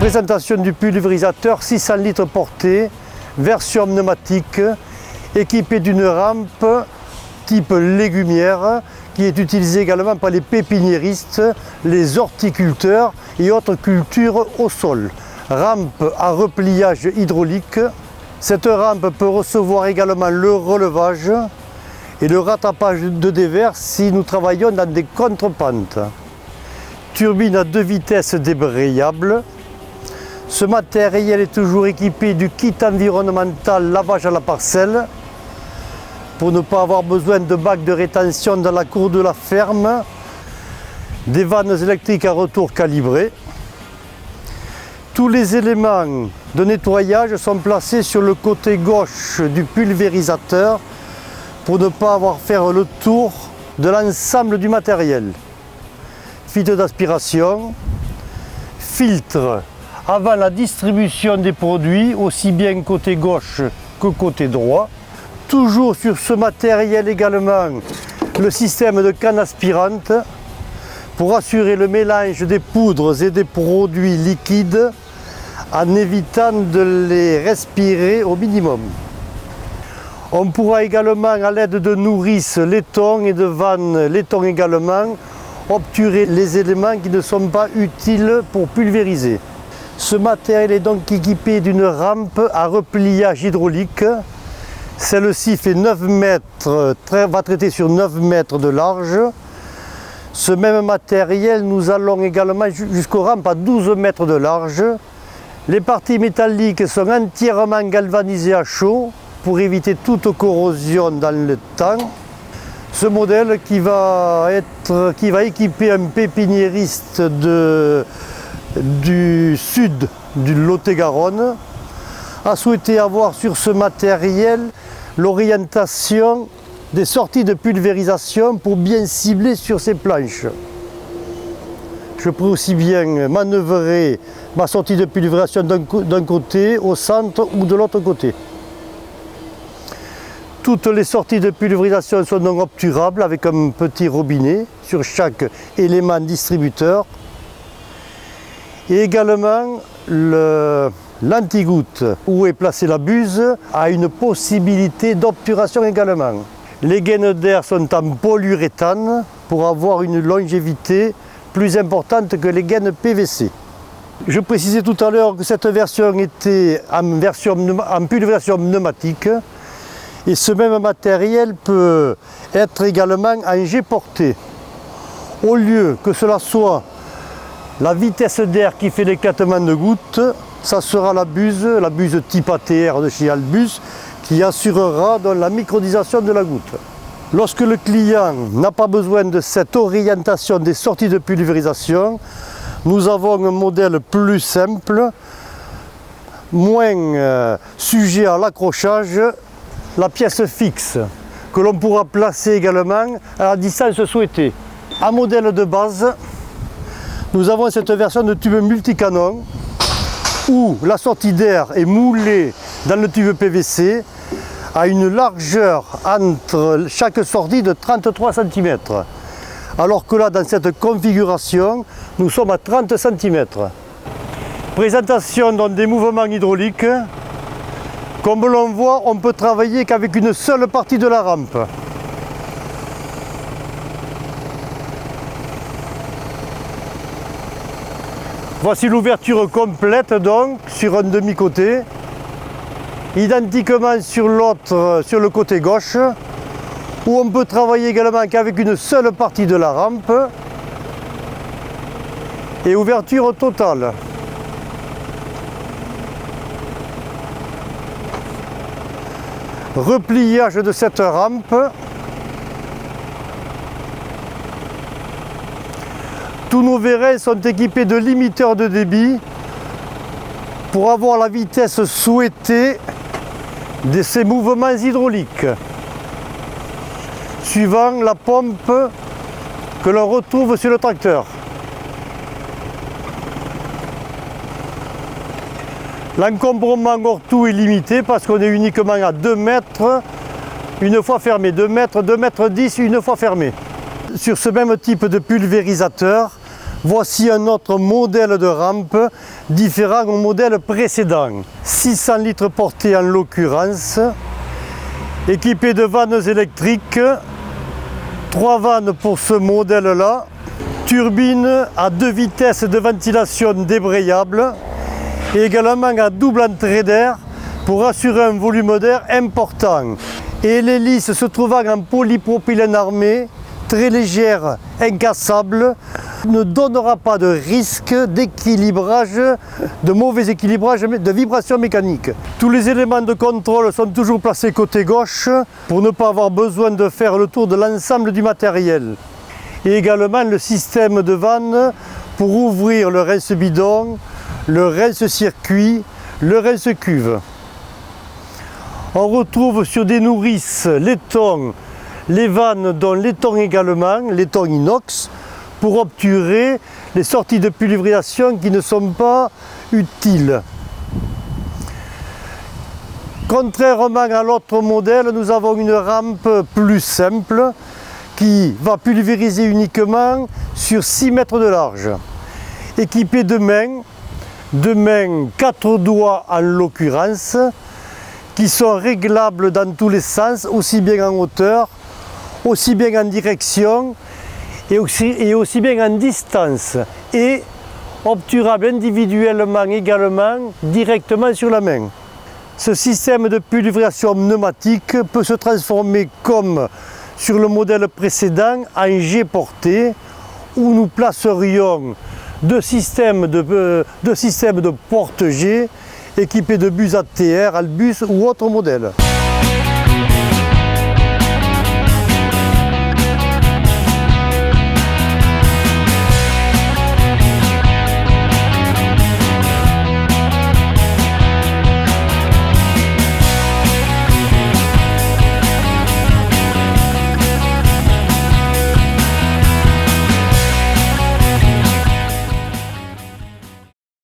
Présentation du pulvérisateur 600 litres portée, version pneumatique, équipé d'une rampe type légumière qui est utilisée également par les pépiniéristes, les horticulteurs et autres cultures au sol. Rampe à repliage hydraulique. Cette rampe peut recevoir également le relevage et le rattrapage de dévers si nous travaillons dans des contrepentes. Turbine à 2 vitesses débrayable. Ce matériel est toujours équipé du kit environnemental lavage à la parcelle pour ne pas avoir besoin de bacs de rétention dans la cour de la ferme, des vannes électriques à retour calibrées. Tous les éléments de nettoyage sont placés sur le côté gauche du pulvérisateur pour ne pas avoir à faire le tour de l'ensemble du matériel. Filtre d'aspiration, filtre avant la distribution des produits, aussi bien côté gauche que côté droit. Toujours sur ce matériel également, le système de canne aspirante pour assurer le mélange des poudres et des produits liquides en évitant de les respirer au minimum. On pourra également, à l'aide de nourrices laiton et de vannes laiton également, obturer les éléments qui ne sont pas utiles pour pulvériser. Ce matériel est donc équipé d'une rampe à repliage hydraulique. Celle-ci fait 9 mètres, va traiter sur 9 mètres de large. Ce même matériel, nous allons également jusqu'aux rampes à 12 mètres de large. Les parties métalliques sont entièrement galvanisées à chaud pour éviter toute corrosion dans le temps. Ce modèle qui va équiper un pépiniériste du sud du Lot-et-Garonne a souhaité avoir sur ce matériel l'orientation des sorties de pulvérisation pour bien cibler sur ces planches. Je peux aussi bien manœuvrer ma sortie de pulvérisation d'un côté, au centre ou de l'autre côté. Toutes les sorties de pulvérisation sont donc obturables avec un petit robinet sur chaque élément distributeur. Et également l'antigoutte où est placée la buse a une possibilité d'obturation également. Les gaines d'air sont en polyuréthane pour avoir une longévité plus importante que les gaines PVC. Je précisais tout à l'heure que cette version était en pulvérisation pneumatique et ce même matériel peut être également en jet porté. Au lieu que cela soit la vitesse d'air qui fait l'éclatement de gouttes, ça sera la buse type ATR de chez Albus qui assurera donc la microdisation de la goutte. Lorsque le client n'a pas besoin de cette orientation des sorties de pulvérisation, nous avons un modèle plus simple, moins sujet à l'accrochage, la pièce fixe, que l'on pourra placer également à la distance souhaitée. En modèle de base, nous avons cette version de tube multicanon où la sortie d'air est moulée dans le tube PVC à une largeur entre chaque sortie de 33 cm. Alors que là, dans cette configuration, nous sommes à 30 cm. Présentation donc des mouvements hydrauliques. Comme l'on voit, on peut travailler qu'avec une seule partie de la rampe. Voici l'ouverture complète donc sur un demi-côté, identiquement sur l'autre, sur le côté gauche, où on peut travailler également qu'avec une seule partie de la rampe et ouverture totale. Repliage de cette rampe. Tous nos vérins sont équipés de limiteurs de débit pour avoir la vitesse souhaitée de ces mouvements hydrauliques, suivant la pompe que l'on retrouve sur le tracteur. L'encombrement hors tout est limité parce qu'on est uniquement à 2 mètres une fois fermé, 2 mètres, 2 mètres 10 une fois fermé. Sur ce même type de pulvérisateur, Voici un autre modèle de rampe différent au modèle précédent. 600 litres portée en l'occurrence, équipé de vannes électriques, 3 vannes pour ce modèle-là, turbine à 2 vitesses de ventilation débrayable et également à double entrée d'air pour assurer un volume d'air important. Et l'hélice se trouvant en polypropylène armé, très légère, incassable, ne donnera pas de risque d'équilibrage, de mauvais équilibrage, de vibration mécanique. Tous les éléments de contrôle sont toujours placés côté gauche pour ne pas avoir besoin de faire le tour de l'ensemble du matériel. Et également le système de vanne pour ouvrir le rince-bidon, le rince-circuit, le rince-cuve. On retrouve sur des nourrices laiton les vannes dont laiton également, laiton inox, pour obturer les sorties de pulvérisation qui ne sont pas utiles. Contrairement à l'autre modèle, nous avons une rampe plus simple qui va pulvériser uniquement sur 6 mètres de large, équipée de mains 4 doigts en l'occurrence, qui sont réglables dans tous les sens, aussi bien en hauteur, aussi bien en direction et aussi bien en distance, et obturables individuellement également directement sur la main. Ce système de pulvérisation pneumatique peut se transformer comme sur le modèle précédent en jet porté, où nous placerions deux systèmes de porte-jet équipés de bus ATR, Albus ou autre modèle.